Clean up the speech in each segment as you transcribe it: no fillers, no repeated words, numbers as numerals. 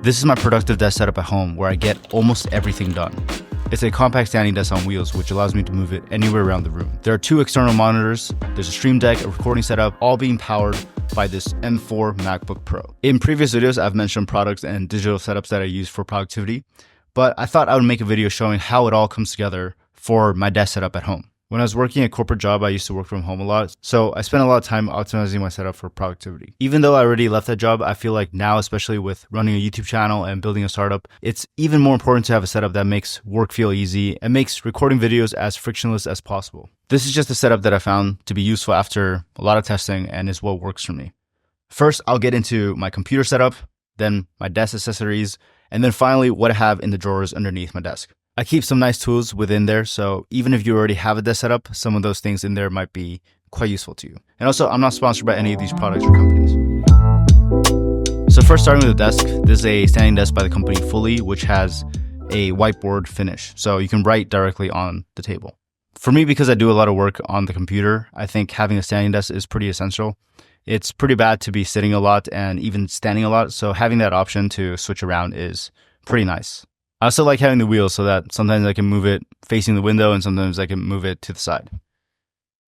This is my productive desk setup at home where I get almost everything done. It's a compact standing desk on wheels, which allows me to move it anywhere around the room. There are 2 external monitors, there's a stream deck, a recording setup, all being powered by this M4 MacBook Pro. In previous videos, I've mentioned products and digital setups that I use for productivity, but I thought I would make a video showing how it all comes together for my desk setup at home. When I was working a corporate job, I used to work from home a lot, so I spent a lot of time optimizing my setup for productivity. Even though I already left that job, I feel like now, especially with running a YouTube channel and building a startup, it's even more important to have a setup that makes work feel easy and makes recording videos as frictionless as possible. This is just a setup that I found to be useful after a lot of testing and is what works for me. First, I'll get into my computer setup, then my desk accessories, and then finally what I have in the drawers underneath my desk. I keep some nice tools within there, so even if you already have a desk setup, some of those things in there might be quite useful to you. And also, I'm not sponsored by any of these products or companies. So first, starting with the desk, this is a standing desk by the company Fully, which has a whiteboard finish, so you can write directly on the table. For me, because I do a lot of work on the computer, I think having a standing desk is pretty essential. It's pretty bad to be sitting a lot and even standing a lot, so having that option to switch around is pretty nice. I also like having the wheels so that sometimes I can move it facing the window and sometimes I can move it to the side.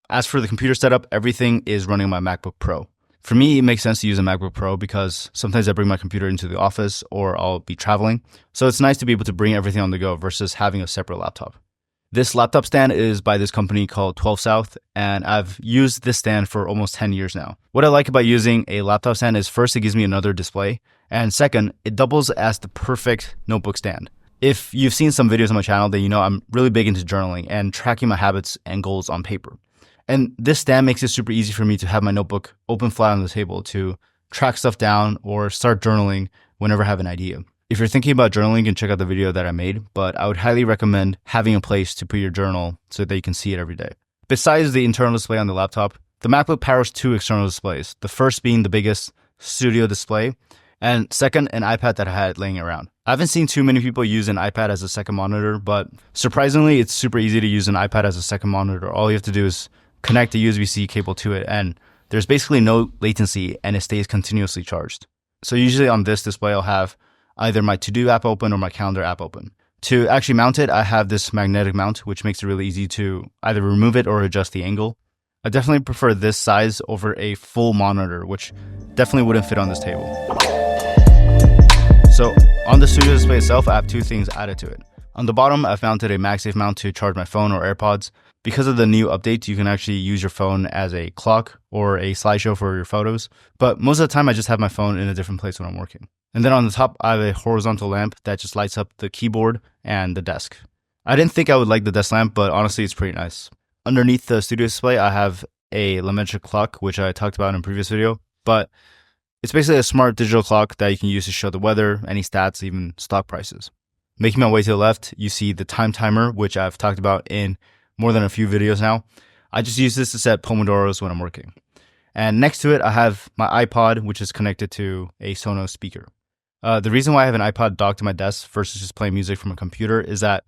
As for the computer setup, everything is running on my MacBook Pro. For me, it makes sense to use a MacBook Pro because sometimes I bring my computer into the office or I'll be traveling. So it's nice to be able to bring everything on the go versus having a separate laptop. This laptop stand is by this company called 12 South, and I've used this stand for almost 10 years now. What I like about using a laptop stand is first, it gives me another display, and second, it doubles as the perfect notebook stand. If you've seen some videos on my channel, then you know I'm really big into journaling and tracking my habits and goals on paper. And this stand makes it super easy for me to have my notebook open flat on the table to track stuff down or start journaling whenever I have an idea. If you're thinking about journaling, you can check out the video that I made, but I would highly recommend having a place to put your journal so that you can see it every day. Besides the internal display on the laptop, the MacBook powers 2 external displays, the first being the biggest studio display, and second, an iPad that I had laying around. I haven't seen too many people use an iPad as a second monitor, but surprisingly, it's super easy to use an iPad as a second monitor. All you have to do is connect a USB-C cable to it, and there's basically no latency, and it stays continuously charged. So usually on this display, I'll have either my To-Do app open or my Calendar app open. To actually mount it, I have this magnetic mount, which makes it really easy to either remove it or adjust the angle. I definitely prefer this size over a full monitor, which definitely wouldn't fit on this table. So on the studio display itself, I have 2 things added to it. On the bottom, I've mounted a MagSafe mount to charge my phone or AirPods. Because of the new update, you can actually use your phone as a clock or a slideshow for your photos. But most of the time, I just have my phone in a different place when I'm working. And then on the top, I have a horizontal lamp that just lights up the keyboard and the desk. I didn't think I would like the desk lamp, but honestly, it's pretty nice. Underneath the studio display, I have a LaMetric clock, which I talked about in a previous video. But it's basically a smart digital clock that you can use to show the weather, any stats, even stock prices. Making my way to the left, you see the time timer, which I've talked about in more than a few videos now. I just use this to set Pomodoros when I'm working. And next to it, I have my iPod, which is connected to a Sonos speaker. The reason why I have an iPod docked to my desk versus just playing music from a computer is that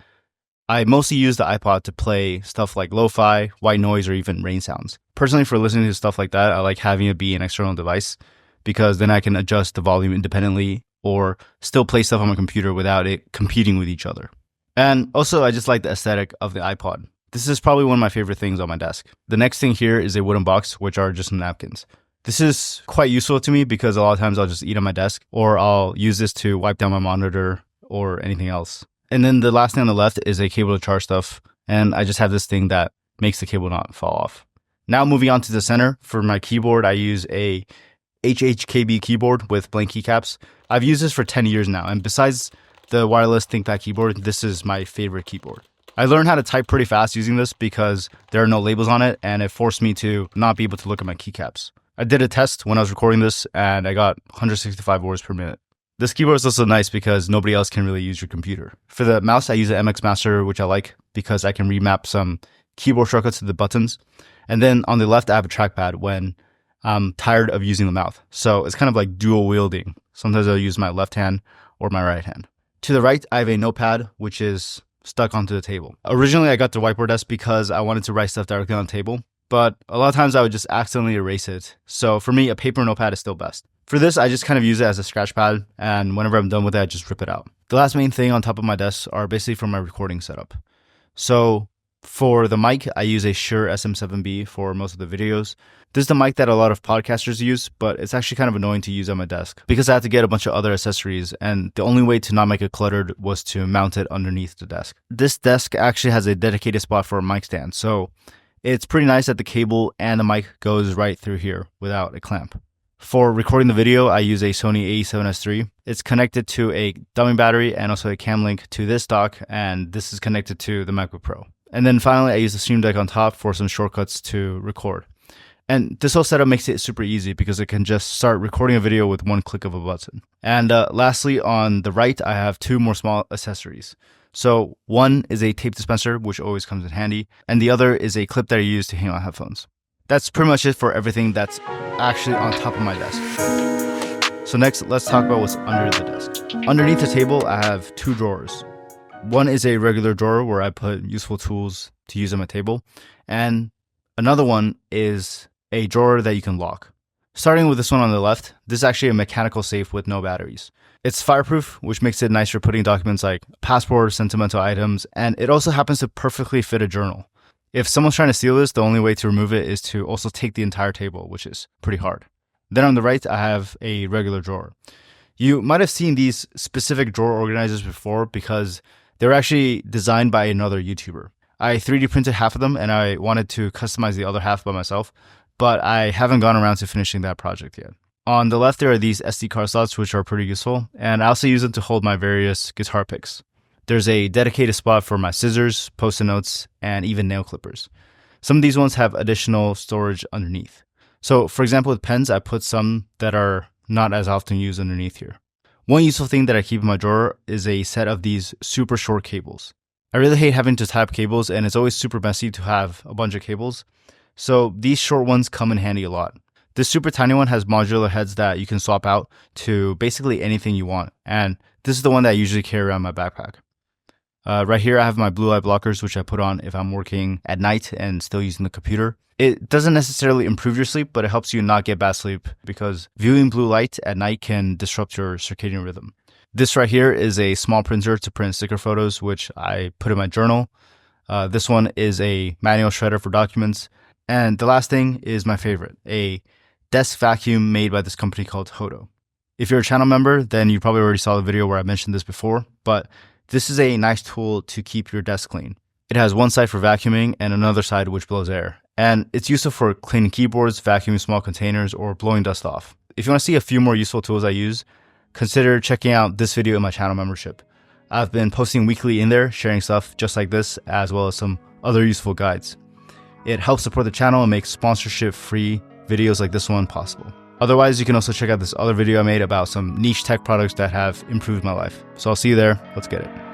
I mostly use the iPod to play stuff like lo-fi, white noise, or even rain sounds. Personally, for listening to stuff like that, I like having it be an external device, because then I can adjust the volume independently or still play stuff on my computer without it competing with each other. And also, I just like the aesthetic of the iPod. This is probably one of my favorite things on my desk. The next thing here is a wooden box, which are just some napkins. This is quite useful to me because a lot of times I'll just eat on my desk or I'll use this to wipe down my monitor or anything else. And then the last thing on the left is a cable to charge stuff. And I just have this thing that makes the cable not fall off. Now moving on to the center, for my keyboard, I use a HHKB keyboard with blank keycaps. I've used this for 10 years now, and besides the wireless ThinkPad keyboard, this is my favorite keyboard. I learned how to type pretty fast using this because there are no labels on it, and it forced me to not be able to look at my keycaps. I did a test when I was recording this, and I got 165 words per minute. This keyboard is also nice because nobody else can really use your computer. For the mouse, I use an MX Master, which I like because I can remap some keyboard shortcuts to the buttons. And then on the left, I have a trackpad when I'm tired of using the mouth. So it's kind of like dual wielding. Sometimes I'll use my left hand or my right hand. To the right, I have a notepad, which is stuck onto the table. Originally, I got the whiteboard desk because I wanted to write stuff directly on the table. but a lot of times I would just accidentally erase it. So for me, a paper notepad is still best. For this, I just kind of use it as a scratch pad, and whenever I'm done with it, I just rip it out. The last main thing on top of my desk are basically for my recording setup. So for the mic, I use a Shure SM7B for most of the videos. This is the mic that a lot of podcasters use, but it's actually kind of annoying to use on my desk because I had to get a bunch of other accessories, and the only way to not make it cluttered was to mount it underneath the desk. This desk actually has a dedicated spot for a mic stand, so it's pretty nice that the cable and the mic goes right through here without a clamp. For recording the video, I use a Sony A7S III. It's connected to a dummy battery and also a cam link to this dock, and this is connected to the MacBook Pro. And then finally, I use the Stream Deck on top for some shortcuts to record. And this whole setup makes it super easy because it can just start recording a video with one click of a button. And lastly, on the right, I have two more small accessories. So one is a tape dispenser, which always comes in handy, and the other is a clip that I use to hang on headphones. That's pretty much it for everything that's actually on top of my desk. So next, let's talk about what's under the desk. Underneath the table, I have two drawers. One is a regular drawer where I put useful tools to use on my table, and another one is a drawer that you can lock. Starting with this one on the left, this is actually a mechanical safe with no batteries. It's fireproof, which makes it nice for putting documents like passport, sentimental items, and it also happens to perfectly fit a journal. If someone's trying to steal this, the only way to remove it is to also take the entire table, which is pretty hard. Then on the right, I have a regular drawer. You might have seen these specific drawer organizers before because they're actually designed by another YouTuber. I 3D printed half of them and I wanted to customize the other half by myself, but I haven't gone around to finishing that project yet. On the left, there are these SD card slots, which are pretty useful, and I also use them to hold my various guitar picks. There's a dedicated spot for my scissors, post-it notes, and even nail clippers. Some of these ones have additional storage underneath. So for example, with pens, I put some that are not as often used underneath here. One useful thing that I keep in my drawer is a set of these super short cables. I really hate having to type cables, and it's always super messy to have a bunch of cables. So these short ones come in handy a lot. This super tiny one has modular heads that you can swap out to basically anything you want. And this is the one that I usually carry around my backpack. Right here, I have my blue light blockers, which I put on if I'm working at night and still using the computer. It doesn't necessarily improve your sleep, but it helps you not get bad sleep because viewing blue light at night can disrupt your circadian rhythm. This right here is a small printer to print sticker photos, which I put in my journal. This one is a manual shredder for documents. And the last thing is my favorite, a desk vacuum made by this company called Hodo. If you're a channel member, then you probably already saw the video where I mentioned this before, but this is a nice tool to keep your desk clean. It has one side for vacuuming and another side which blows air. And it's useful for cleaning keyboards, vacuuming small containers, or blowing dust off. If you want to see a few more useful tools I use, consider checking out this video in my channel membership. I've been posting weekly in there, sharing stuff just like this, as well as some other useful guides. It helps support the channel and makes sponsorship-free videos like this one possible. Otherwise, you can also check out this other video I made about some niche tech products that have improved my life. So I'll see you there. Let's get it.